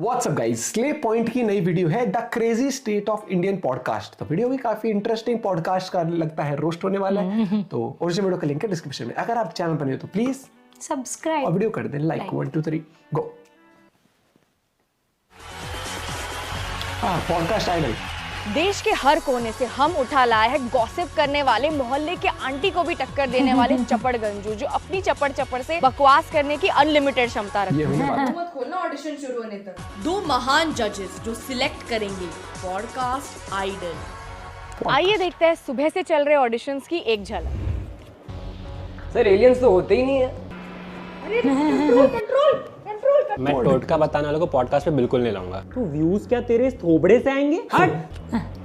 WhatsApp guys, slay point की नई video है the crazy state of Indian podcast. तो वीडियो भी काफी इंटरेस्टिंग पॉडकास्ट का लगता है, रोस्ट होने वाला है। तो ओरिजिनल वीडियो का लिंक है डिस्क्रिप्शन में। अगर आप चैनल पर नहीं हो तो प्लीज सब्सक्राइब और वीडियो कर दें लाइक। 1 2 3 गो। पॉडकास्ट आइडल देश के हर कोने से हम उठा लाए हैं गॉसिप करने वाले, मोहल्ले के आंटी को भी टक्कर देने वाले चपड़ गंजू, जो अपनी चपड़ से बकवास करने की अनलिमिटेड क्षमता रखते हैं। मत खोलना ऑडिशन शुरू होने तक। 2 महान जजेस जो सिलेक्ट करेंगे पॉडकास्ट आइडल। आइए देखते हैं सुबह से चल रहे ऑडिशंस की एक झलक। सर एलियंस तो होते ही नहीं है। कंट्रोल मैं टोटका बताने वालों को पॉडकास्ट पे बिल्कुल नहीं लाऊंगा। तो व्यूज क्या तेरे इस थोबड़े से आएंगे? हट।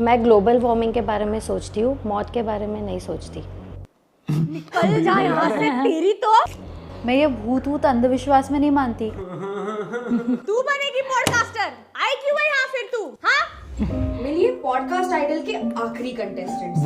मैं ग्लोबल वार्मिंग के बारे में सोचती हूँ, मौत के बारे में नहीं सोचती। निकल जा यहाँ से तेरी तो। मैं ये भूत अंधविश्वास में नहीं मानती। तू बनेगी पॉडकास्टर, आई क्यों है यहाँ फिर तू? हाँ मिलिए पॉडकास्ट आइडल के आखिरी कंटेस्टेंट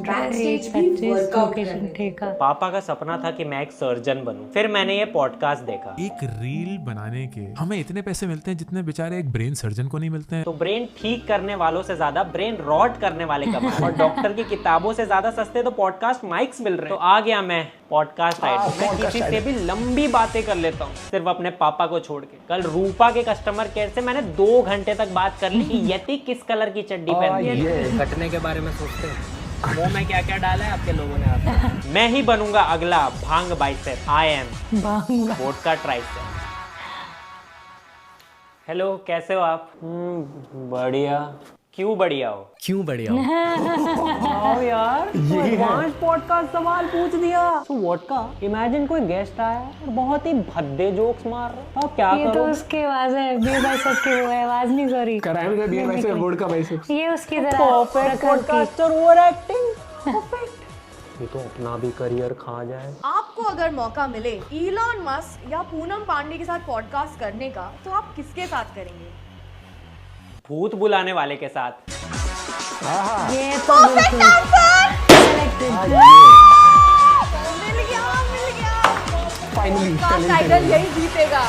बैकस्टेज भी वर्कआउट करने। पापा का सपना था कि मैं एक सर्जन बनूं, फिर मैंने ये पॉडकास्ट देखा। एक रील बनाने के हमें इतने पैसे मिलते हैं जितने बेचारे एक ब्रेन सर्जन को नहीं मिलते हैं। तो ब्रेन ठीक करने वालों से ज्यादा ब्रेन रॉट करने वाले कमाए और डॉक्टर की किताबों से ज्यादा सस्ते तो पॉडकास्ट माइक्स मिल रहे हैं। तो आ गया मैं पॉडकास्ट आइडल। मैं किसी से भी लंबी बातें कर लेता हूँ, सिर्फ अपने पापा को छोड़ के। कल रूपा के कस्टमर केयर से मैंने 2 घंटे तक बात कर ली कि यति किस कलर की चड्डी पहनती है। कटने के बारे में सोचते हैं, मुंह में क्या क्या डाला है आपके लोगों ने। मैं ही बनूंगा अगला भांग bicep. I am vodka tricep. Hello, कैसे हो आप? बढ़िया। क्यों बढ़िया हो? क्यों बढ़िया हो? यार एडवांस पॉडकास्ट सवाल पूछ दिया। तो वोडका, इमेजिन कोई गेस्ट आया और बहुत ही भद्दे जोक्स मार रहा है, तो क्या ये तो उसकी आवाज है, बी बाइसेप की वो आवाज नहीं, सॉरी कराएंगे तो बी बाइसेप वोडका बाइसेप। ये उसकी तरह perfect podcaster, over acting perfect. ये तो अपना भी करियर खा जाए। आपको अगर मौका मिले इलॉन मस्क या पूनम पांडे के साथ पॉडकास्ट करने का, तो आप किसके साथ करेंगे? भूत बुलाने वाले के साथ। ये तो बिल्कुल मिल गया। फाइनली पॉडकास्ट आइडल यही जीतेगा।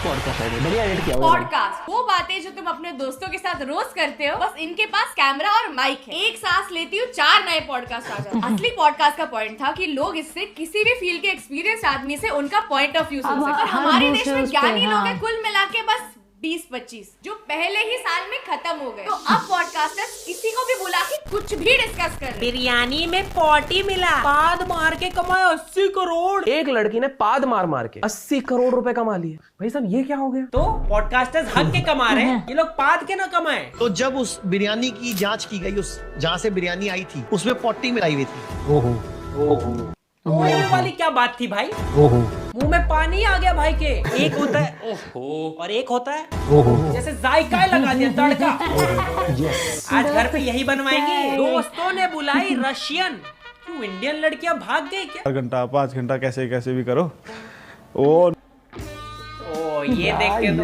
पॉडकास्ट आइडल बढ़िया एडिट किया हुआ है। पॉडकास्ट वो बातें जो तुम अपने दोस्तों के साथ रोज करते हो, बस इनके पास कैमरा और माइक है। एक सांस लेती हूँ 4 नए पॉडकास्ट आ जाते हैं। असली पॉडकास्ट का पॉइंट था कि लोग इससे किसी भी फील्ड के एक्सपीरियंस आदमी से उनका पॉइंट ऑफ व्यू सुन सके। हमारे देश में ज्ञानी लोग हैं कुल मिला के बस 20-25, जो पहले ही साल में खत्म हो गए। तो अब पॉडकास्टर्स किसी को भी बुला के कुछ भी डिस्कस कर रहे हैं। बिरयानी में पोटी मिला, पाद मार के कमाए 80 करोड़। एक लड़की ने पाद मार के 80 करोड़ रुपए कमा लिए। भाई साहब ये क्या हो गया? तो पॉडकास्टर्स हक के कमा रहे हैं, ये लोग पाद के ना कमाए। तो जब उस बिरयानी की जांच की गई, उस जहाँ से बिरयानी आई थी उसमें पोटी मिलाई हुई थी। ओहो वाली क्या बात थी भाई? मुंह में पानी आ गया भाई के। एक होता है ओहो और एक होता है जैसे जायका लगा दिया तड़का। आज घर पे यही बनवाएंगे। दोस्तों ने बुलाई रशियन। क्यों इंडियन लड़कियां भाग गई क्या? 4 घंटा 5 घंटा कैसे कैसे भी करो। ओ ये देख के तो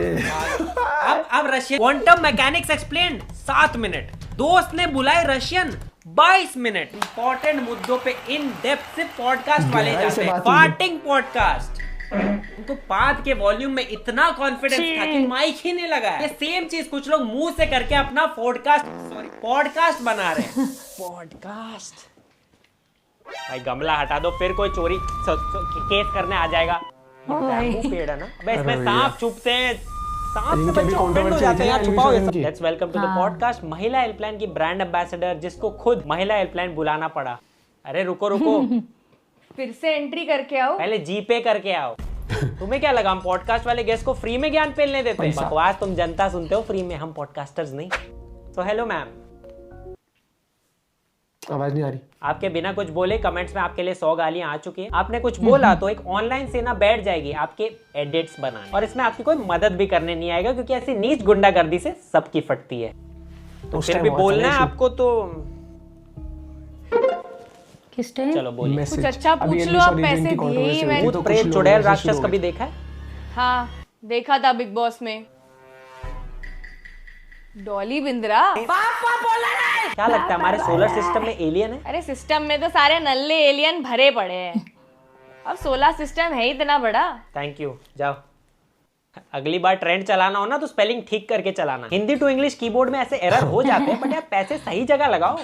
अब Russian. Quantum mechanics explained 7 minute. दोस्त ने बुलाई रशियन 22 मिनट। इंपॉर्टेंट मुद्दों पे इन डेप्थ से पॉडकास्ट वाले जाते हैं। Farting podcast. उनको पाद के वॉल्यूम में इतना कॉन्फिडेंस था कि माइक ही नहीं लगा। ये सेम चीज कुछ लोग मुंह से करके अपना पॉडकास्ट बना रहे हैं। पॉडकास्ट भाई गमला हटा दो, फिर कोई चोरी केस करने आ जाएगा। पेड़ है ना, इसमें सांप छुपते हैं। सांप से बच्चे ओपन हो जाते हैं यार, छुपाओ ये सब। Let's welcome to the podcast महिला हेल्पलाइन की ब्रांड एम्बेसडर, जिसको खुद महिला हेल्पलाइन बुलाना पड़ा। अरे रुको फिर से एंट्री करके आओ, पहले जीपे करके आओ। तुम्हें क्या लगा हम पॉडकास्ट वाले गेस्ट को फ्री में ज्ञान पेलने देते हैं? बकवास तुम जनता सुनते हो, फ्री में हम पॉडकास्टर्स नहीं। तो हेलो मैम, आवाज नहीं आ रही। आपके बिना कुछ बोले कमेंट्स में आपके लिए 100 गालियां आ चुकी हैं। आपने कुछ बोला तो एक ऑनलाइन सेना बैठ जाएगी आपके एडिट्स बनाने, और इसमें आपकी कोई मदद भी करने नहीं आएगा, क्योंकि ऐसी नीच गुंडागर्दी से सबकी फटती है। तो फिर भी बोलना है आपको तो किस टाइम? चलो बोलिए कुछ अच्छा पूछ लो। आप पैसे दिए ही मैंने। भूत प्रेत चुड़ैल राक्षस कभी देखा है? हाँ देखा था बिग बॉस में। डॉली बिंद्रा। क्या लगता है हमारे सोलर सिस्टम में एलियन है? अरे सिस्टम में तो सारे नल्ले एलियन भरे पड़े हैं। अब सोलर सिस्टम है इतना बड़ा। थैंक यू, जाओ। अगली बार ट्रेंड चलाना हो ना तो स्पेलिंग ठीक करके चलाना। हिंदी टू इंग्लिश कीबोर्ड में ऐसे एरर हो जाते हैं, बट यार पैसे सही जगह लगाओ।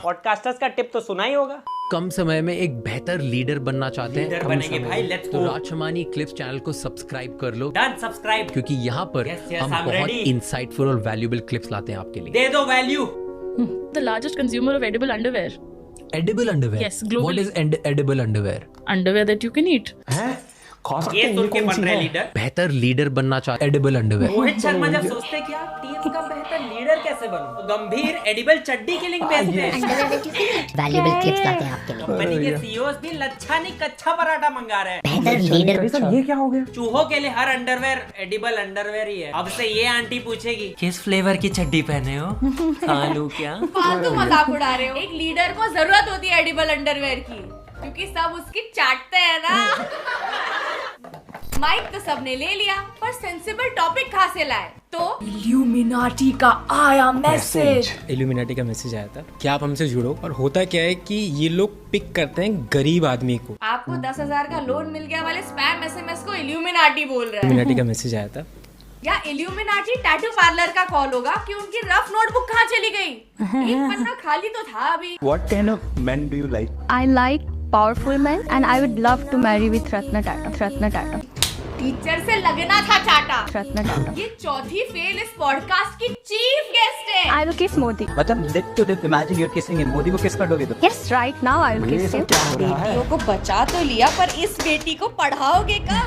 पॉडकास्टर्स का टिप तो सुना ही होगा। कम समय में एक बेहतर लीडर बनना चाहते हैं? लीडर बनेंगे भाई, लेट्स तो गो। राजशमानी क्लिप्स चैनल को सब्सक्राइब कर लो। Done, subscribe. क्योंकि यहाँ पर हम I'm बहुत ready। इंसाइटफुल और वैल्यूएबल क्लिप्स लाते हैं आपके लिए। दे दो value. The largest consumer of edible underwear. Edible underwear? Yes, globally. What is edible underwear? Underwear that you can eat. ये सुन के बन रहे लीडर। बेहतर लीडर बनना चाहते हैं? Edible underwear। रोहित शर्मा जब सोचते कि आप टीम का बेहतर लीडर कैसे बनूं, तो गंभीर एडिबल चड्डी की लिंक भेजते हैं। वैल्यूएबल क्लिप्स लाते हैं आपके लिए। कंपनी के सीईओस भी लच्छा नहीं कच्चा पराठा मंगा रहे हैं। बेहतर लीडर। भाई साहब ये क्या हो गया? चूहों के लिए हर अंडरवेयर एडिबल अंडरवेयर ही है। अब से ये आंटी पूछेगी किस फ्लेवर की चड्डी पहने हो, खा लूं क्या? फालतू मजाक उड़ा रहे हो। एक लीडर को जरूरत होती है एडिबल अंडरवेयर की, क्योंकि सब उसकी चाटते हैं ना। माइक तो सबने ले लिया, पर सेंसिबल टॉपिक कहाँ से लाए? तो इल्यूमिनाटी का आया मैसेज। इल्यूमिनाटी का मैसेज आया था कि आप हमसे जुड़ो। और होता क्या है कि ये लोग पिक करते हैं गरीब आदमी को। आपको 10,000 का लोन मिल गया वाले स्पैम एसएमएस को इल्यूमिनाटी बोल रहे हैं। इल्यूमिनाटी का मैसेज आया था। या इल्यूमिनाटी टैटू पार्लर का कॉल होगा कि उनकी रफ नोटबुक कहाँ चली गई? एक पन्ना खाली तो था अभी। What kind of men do you like? I like powerful men and I would love to marry with Ratna Tata. Teacher से लगना था चाटा। Ratna Tata. ये चौथी फेल इस पॉडकास्ट की चीफ गेस्ट है। I will kiss Modi. मतलब let to imagine you are kissing him. Modi को किस कर दोगे तो? Yes, right now I will kiss him. बेटियों को बचा तो लिया, पर इस बेटी को पढ़ाओगे कब?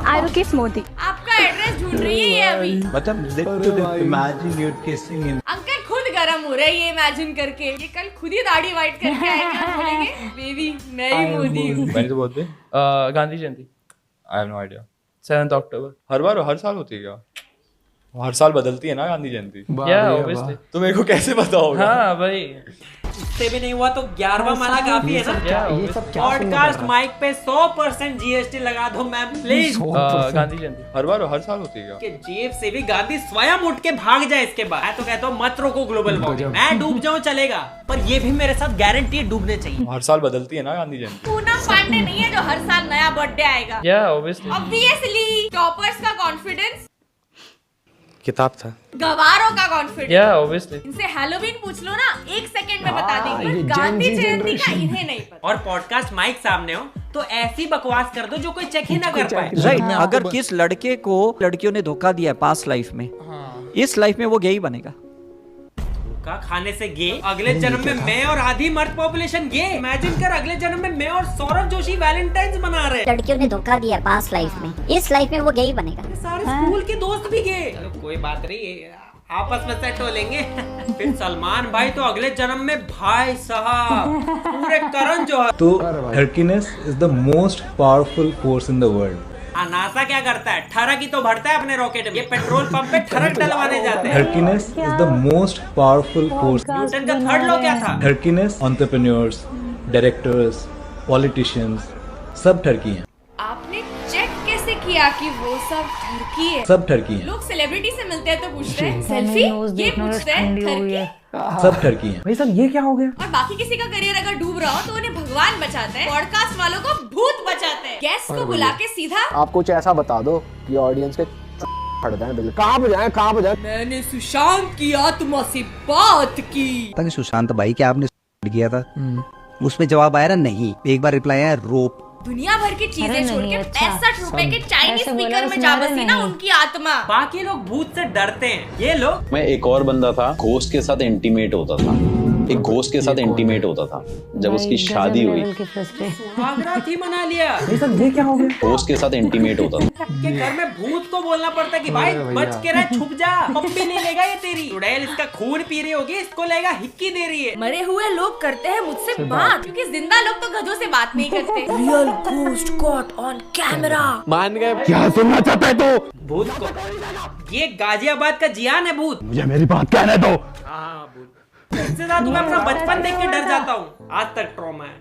I will kiss Modi. आपका एड्रेस ढूंढ रही है अभी। मतलब let to imagine you are kissing him. Uncle खुद गरम हो रहे हैं ये इमेजिन करके। ये कल खुद ही दाढ़ी वाइट करके आएंगे और बोलेंगे बेबी मैं ही मोदी हूँ। मैंने तो बोलते गांधी जयंती आई हैव नो आइडिया। 7 अक्टूबर। हर साल होती है क्या? हर साल बदलती है ना गांधी जयंती। ऑब्वियसली। तो मेरे को कैसे पता होगा? हाँ भाई, इससे भी नहीं हुआ तो 11वां माला काफी है ना। पॉडकास्ट माइक पे 100% जीएसटी लगा दो मैम प्लीज। गांधी जयंती हर साल होती है क्या? कि जेब से भी गांधी स्वयं उठ के भाग जाए इसके बाद। मैं तो कहता हूँ मत रोको ग्लोबल वार्मिंग। मैं डूब जाऊँ चलेगा, पर ये भी मेरे साथ गारंटी डूबने चाहिए। हर साल बदलती है ना गांधी जयंती। पूनम पांडे नहीं है जो हर साल नया बर्थडे आएगा। ऑब्वियसली। टॉपर्स का कॉन्फिडेंस किताब था। गवारों का कॉन्फिडेंस ऑब्वियसली। इनसे हैलोवीन पूछ लो ना, 1 सेकंड में बता देंगे। पर गांधी जयंती का इन्हें नहीं पता। और पॉडकास्ट माइक सामने हो तो ऐसी बकवास कर दो जो कोई चेक ही ना कर पाए। राइट। अगर किस लड़के को लड़कियों ने धोखा दिया है पास्ट लाइफ में, इस लाइफ में वो गे ही बनेगा। धोखा खाने से गे, अगले जन्म में मैं और आधी मर्द पॉपुलेशन गे। इमेजिन कर अगले जन्म में मैं और सौरभ जोशी वैलेंटाइंस मना रहे। लड़कियों ने धोखा दिया पास्ट लाइफ में, इस लाइफ में वो गई बनेगा। सारे स्कूल के दोस्त भी गे। चलो कोई बात नहीं, आपस में सेट हो लेंगे। फिर सलमान भाई तो अगले जन्म में भाई साहब पूरे करण जौहर। तो horniness is the most powerful force in the world. NASA क्या करता है? ठरक ही तो भरता है अपने रॉकेट में। ये पेट्रोल पंप पे ठरक डलवाने जाते हैं। Horniness is the most powerful force. Newton का थर्ड लॉ क्या था? हर्कीनेस एंटरप्रेन्योर्स, डायरेक्टर्स, पॉलिटिशियंस सब ठरकी हैं। आपने चेक कैसे किया कि वो सब ठरकी है? सब ठरकी हैं। लोग सेलिब्रिटी से मिलते हैं तो पूछते हैं सेल्फी, ये पूछते हैं ठरकी। सब ठरकी हैं। भाई साहब ये क्या हो गया? और बाकी किसी का करियर अगर डूब रहा हो तो उन्हें भगवान बचाते हैं, पॉडकास्ट वालों को भूत बचाते हैं। गेस्ट को बुला के सीधा आप कुछ ऐसा बता दो कि ऑडियंस के फट जाए। बिल्कुल कहाँ पे जाए? मैंने सुशांत की आत्मा से बात की। सुशांत भाई क्या आपने किया था? उसमें जवाब आया ना नहीं। एक बार रिप्लाई आया रोप। दुनिया भर की चीजें छोड़ के 65 रुपए के चाइनीज स्पीकर में जा बसी ना उनकी आत्मा। बाकी लोग भूत से डरते हैं, ये लोग। मैं एक और बंदा था, घोस्ट के साथ इंटीमेट होता था। एक घोस्ट के साथ इंटीमेट होता था जब उसकी शादी हुई। सुहागरात ही मना लिया। ये क्या हो गया? घोस्ट के साथ इंटीमेट होता था। के घर में भूत को बोलना पड़ता कि भाई बच के रह, छुप जा, पप्पी नहीं लेगा ये तेरी। चुड़ैल इसका खून पी रही होगी, इसको लेगा हिक्की दे रही है। मरे हुए लोग करते हैं मुझसे बात, क्योंकि जिंदा लोग तो गधों से बात नहीं करते। Real ghost caught on camera. मान गए? क्या सुनना चाहता है तू? भूत को ये गाजियाबाद का जियान है भूत। मुझे मेरी बात कहने दो। हाँ भूत। इससे ज्यादा मैं अपना बचपन देख के डर जाता हूँ। आज तक ट्रॉमा है।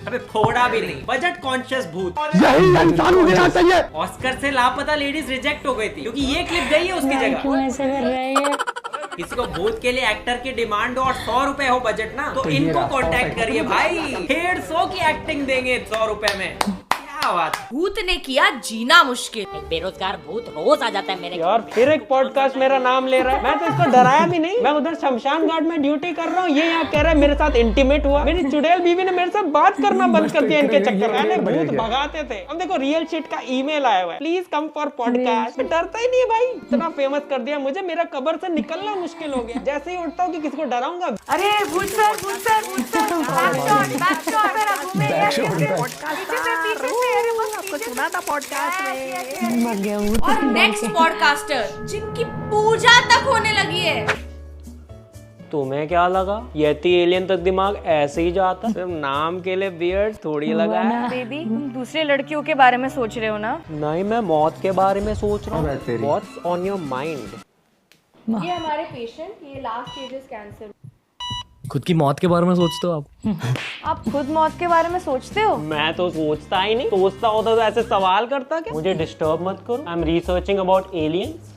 अबे फोड़ा भी नहीं, बजट कॉन्शियस भूत। यही इंसान मुझे यहाँ चाहिए। ऑस्कर से लापता लेडीज रिजेक्ट हो गई थी क्योंकि ये क्लिप गई है उसकी जगह। क्यों ऐसे कर रहा है ये? किसी को भूत के लिए एक्टर की डिमांड हो और 100 रुपए हो बजट ना, तो इनको कांटेक्ट करिए भाई, 150 की एक्टिंग देंगे 100 रुपए में। भूत ने किया जीना मुश्किल। एक बेरोजगार भूत रोज आ जाता है मेरे यार फिर एक पॉडकास्ट मेरा नाम ले रहा है। मैं तो इसको डराया भी नहीं, मैं उधर शमशान घाट में ड्यूटी कर रहा हूँ, ये यहाँ कह रहा है मेरे साथ इंटीमेट हुआ। मेरी चुड़ैल बीवी ने मेरे साथ बात करना बंद कर दिया इनके चक्कर में। मैंने भूत भगाते थे, अब देखो रियल शिट का ईमेल आया हुआ है, प्लीज कम फॉर पॉडकास्ट। डरता ही नहीं है भाई, इतना फेमस कर दिया मुझे, मेरा कब्र से निकलना मुश्किल हो गया। जैसे ही उठता हूँ कि किसी को डराऊंगा, अरे भूत सर, भूत सर, भूत सर, बैक शॉट। सुना था पॉडकास्ट में। और नेक्स्ट पॉडकास्टर जिनकी पूजा तक होने लगी है। तुम्हें क्या लगा यति एलियन तक दिमाग ऐसे ही जाता? सिर्फ नाम के लिए बियर्ड थोड़ी लगा है। बेबी तुम दूसरे लड़कियों के बारे में सोच रहे हो ना? नहीं, मैं मौत के बारे में सोच रहा हूँ। What's on your mind? ये हमारे पेशेंट, ये लास्ट स्टेज इज कैंसर। खुद की मौत के बारे में सोचते हो आप? आप खुद मौत के बारे में सोचते हो? मैं तो सोचता ही नहीं, सोचता होता तो ऐसे सवाल करता क्या? मुझे डिस्टर्ब मत करो, I am researching about aliens.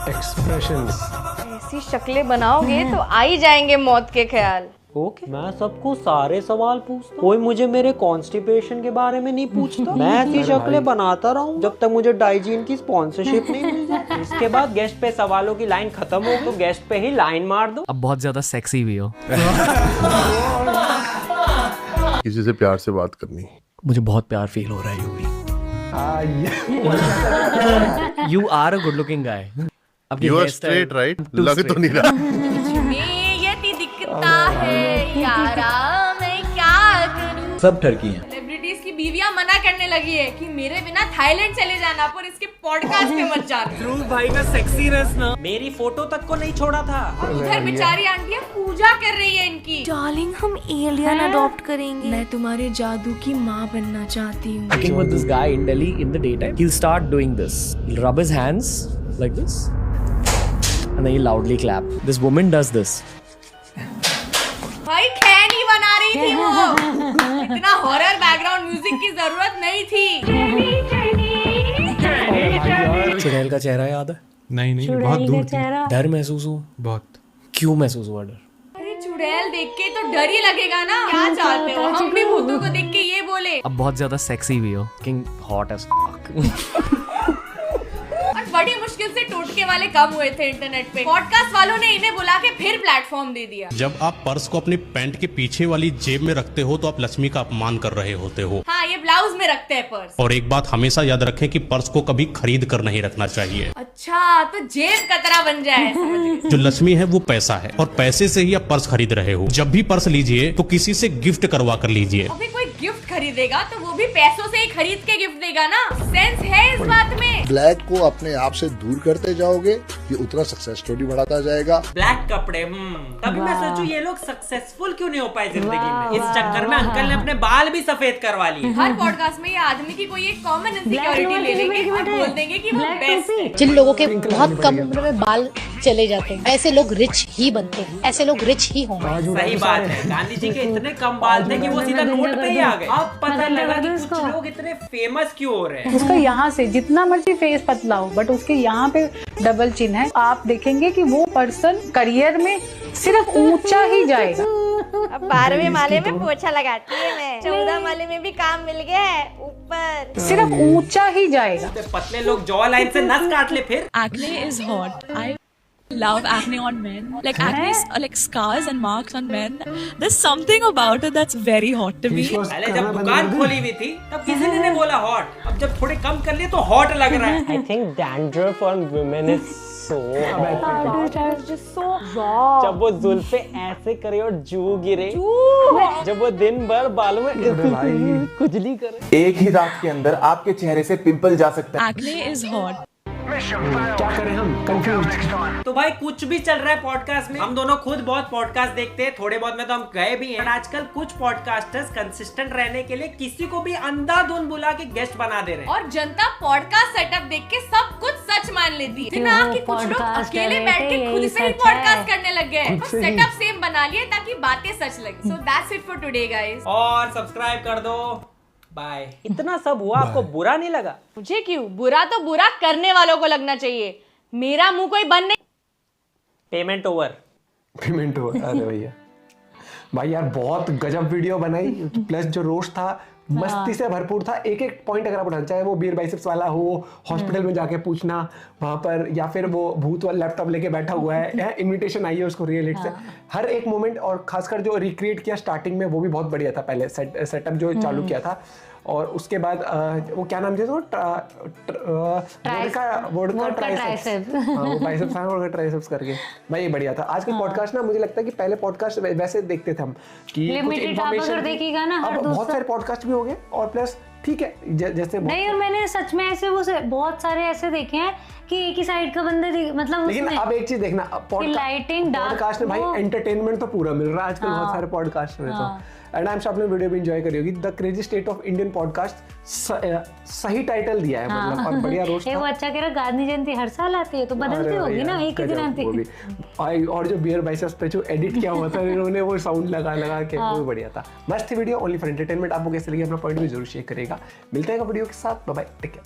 Expressions ऐसी शक्लें बनाओगे तो आ ही जाएंगे मौत के ख्याल। ओके, मैं सबको सारे सवाल पूछता, कोई मुझे मेरे कॉन्स्टिपेशन के बारे में नहीं पूछता। मैं ऐसी शक्लें बनाता रहा हूँ जब तक मुझे डाइजीन की स्पॉन्सरशिप नहीं मिल जाए। इसके बाद गेस्ट पे सवालों की लाइन खत्म हो तो गेस्ट पे ही लाइन मार दो। अब बहुत ज्यादा सेक्सी भी हो। किसी से प्यार से बात करनी, मुझे बहुत प्यार फील हो रहा है। You are a good looking guy. You are straight right? लग तो नहीं रहा। ये दिखता है यारा, मैं क्या करूं? सब ठरकी हैं। सेलिब्रिटीज की बीवियां मना करने लगी है कि मेरे बिना थाईलैंड चले जाना, पर इसके पॉडकास्ट में मत जाना। ध्रुव भाई का सेक्सीनेस ना मेरी फोटो तक को नहीं छोड़ा था। और उधर बेचारी आंटियां पूजा कर रही है इनकी। डार्लिंग हम एलियन अडॉप्ट करेंगे। मैं तुम्हारे जादू की माँ बनना चाहती हूँ। Working with this guy in Delhi in the daytime, he'll start doing this. He'll rub his hands like this, and then he'll loudly clap. This woman does this. भाई खैनी बना रही थी वो। इतना हॉरर बैकग्राउंड म्यूजिक की जरूरत नहीं थी। चुड़ैल का चेहरा याद है? नहीं, बहुत दूर थी। डर महसूस हुआ? बहुत। क्यों महसूस हुआ डर? अरे चुड़ैल देख के तो डर ही लगेगा ना। क्या चाहते हो हम भी भूतों को देख के ये बोले? अब बहुत ज्यादा सेक्सी भी हो। Fucking hot as fuck. और बड़ी मुश्किल से टोटके वाले कम हुए थे इंटरनेट पे। पॉडकास्ट वालों ने इन्हें बुला के फिर प्लेटफॉर्म दे दिया। जब आप पर्स को अपनी पैंट के पीछे वाली जेब में रखते हो तो आप लक्ष्मी का अपमान कर रहे होते हो। हाँ, ये ब्लाउज में रखते हैं पर्स। और एक बात हमेशा याद रखें कि पर्स को कभी खरीद कर नहीं रखना चाहिए। अच्छा, तो जेब कतरा बन जाए। जो लक्ष्मी है वो पैसा है और पैसे से ही आप पर्स खरीद रहे हो। जब भी पर्स लीजिए तो किसी से गिफ्ट करवा कर लीजिए। अभी कोई गिफ्ट खरीदेगा तो वो भी पैसों से ही खरीद के गिफ्ट देगा ना। सेंस है इस बात में। ब्लैक को अपने आप से दूर करते जाओगे, ये उतना सक्सेस स्टोरी बढ़ाता जाएगा। ब्लैक कपड़े, तभी मैं सोचूं ये लोग सक्सेसफुल क्यों नहीं हो पाए जिंदगी में। इस चक्कर में अंकल ने अपने बाल भी सफेद करवा लिए। हर पॉडकास्ट में ये आदमी की कोई एक कॉमन इनसिक्योरिटी ले लेंगे और बोल देंगे कि वो बेस्ट है। जिन लोगों के बहुत कम उम्र में बाल चले जाते हैं, ऐसे लोग रिच ही बनते हैं, ऐसे लोग रिच ही होंगे। सही बात है, गांधी जी के इतने कम बाल थे कि वो सीधा नोट पे ही आ गए। अब पता लगा कि कुछ लोग इतने फेमस क्यों हो रहे हैं। उसका यहाँ से जितना मर्जी फेस पतला हो, बट उसके यहाँ पे डबल चिन्ह है। आप देखेंगे कि वो पर्सन करियर में सिर्फ ऊंचा ही जाएगा। अब 12वें माले में पोछा लगाती है मैं, 14 माले में भी काम मिल गया है, ऊपर सिर्फ ऊंचा ही जाएगा। पतले लोग जॉ लाइन से नस काट ले फिर। Acne is hot. I love acne on men. Like acne, like scars and marks on men. There's something about it that's very hot to me. पहले जब दुकान खोली हुई थी तब किसी ने नहीं बोला हॉट, अब जब थोड़े कम कर लिए तो हॉट लग रहा है। I think dandruff on women is so hot. जब वो जुल्फे ऐसे करे और जू गिरे, जब वो दिन भर बालों में खुजली करे। एक ही रात के अंदर आपके चेहरे से पिंपल जा सकता है। Acne is hot. क्या करें हम, कंफ्यूज। तो भाई कुछ भी चल रहा है पॉडकास्ट में। हम दोनों खुद बहुत पॉडकास्ट देखते हैं, थोड़े बहुत में तो हम गए भी हैं। आजकल कुछ पॉडकास्टर्स कंसिस्टेंट रहने के लिए किसी को भी अंधाधुंध बुला के गेस्ट बना दे रहे हैं। और जनता पॉडकास्ट सेटअप देख के सब कुछ सच मान लेती है ना, कि कुछ लोग अकेले बैठ के खुद से ही पॉडकास्ट करने लग गए। बस सेटअप सेम बना लिए ताकि बातें सच लगे। So that's it for today guys. और सब्सक्राइब कर दो। बाय। इतना सब हुआ, आपको बुरा नहीं लगा? मुझे क्यों? बुरा तो बुरा करने वालों को लगना चाहिए, मेरा मुंह कोई बंद नहीं। Payment over. Payment over. अरे भैया भाई यार बहुत गजब वीडियो बनाई, प्लस जो रोस्ट था मस्ती से भरपूर था। एक एक पॉइंट अगर आप उठाना चाहे, वो बियर बाइसेप्स वाला हो, हॉस्पिटल में जाके पूछना वहां पर, या फिर वो भूत वाला लैपटॉप लेके बैठा हुआ है, इनविटेशन आई है उसको रियल हिट से, हर एक मोमेंट, और खासकर जो रिक्रिएट किया स्टार्टिंग में वो भी बहुत बढ़िया था। पहले सेटअप जो चालू किया था, और उसके बाद वो क्या नाम थे, वो बाइसेप्स ट्राइसेप्स करके, भाई बढ़िया था। आज के पॉडकास्ट ना मुझे लगता है कि पहले पॉडकास्ट वैसे देखते थे हम कि कुछ इन्फॉर्मेशन देखिएगा ना, अब बहुत सारे पॉडकास्ट भी हो गए, और प्लस ठीक है जैसे नहीं, और मैंने सच में ऐसे वो बहुत सारे ऐसे देखे हैं कि एक ही साइड का बंदा मतलब, लेकिन अब एक चीज देखना, पॉडकास्ट में भाई एंटरटेनमेंट तो पूरा मिल रहा है आजकल बहुत सारे पॉडकास्ट में। तो एंड आई एम श्योर आपने वीडियो भी एंजॉय करी होगी। The crazy state of Indian podcast सही टाइटल दिया है, मतलब और बढ़िया रोस्ट था। वो अच्छा कह रहा, गांधी जयंती हर साल आती है तो बदलती होगी ना, एक ही दिन आती है। और जो बियर बाइसेप्स पे जो एडिट किया हुआ था इन्होंने, वो साउंड लगा के, वो बढ़िया था। मस्त वीडियो, ओनली फॉर एंटरटेनमेंट। आपको कैसे लगी अपना पॉइंट भी जरूर शेयर करेगा। मिलते हैं वीडियो के साथ, बाय बाय, टेक केयर।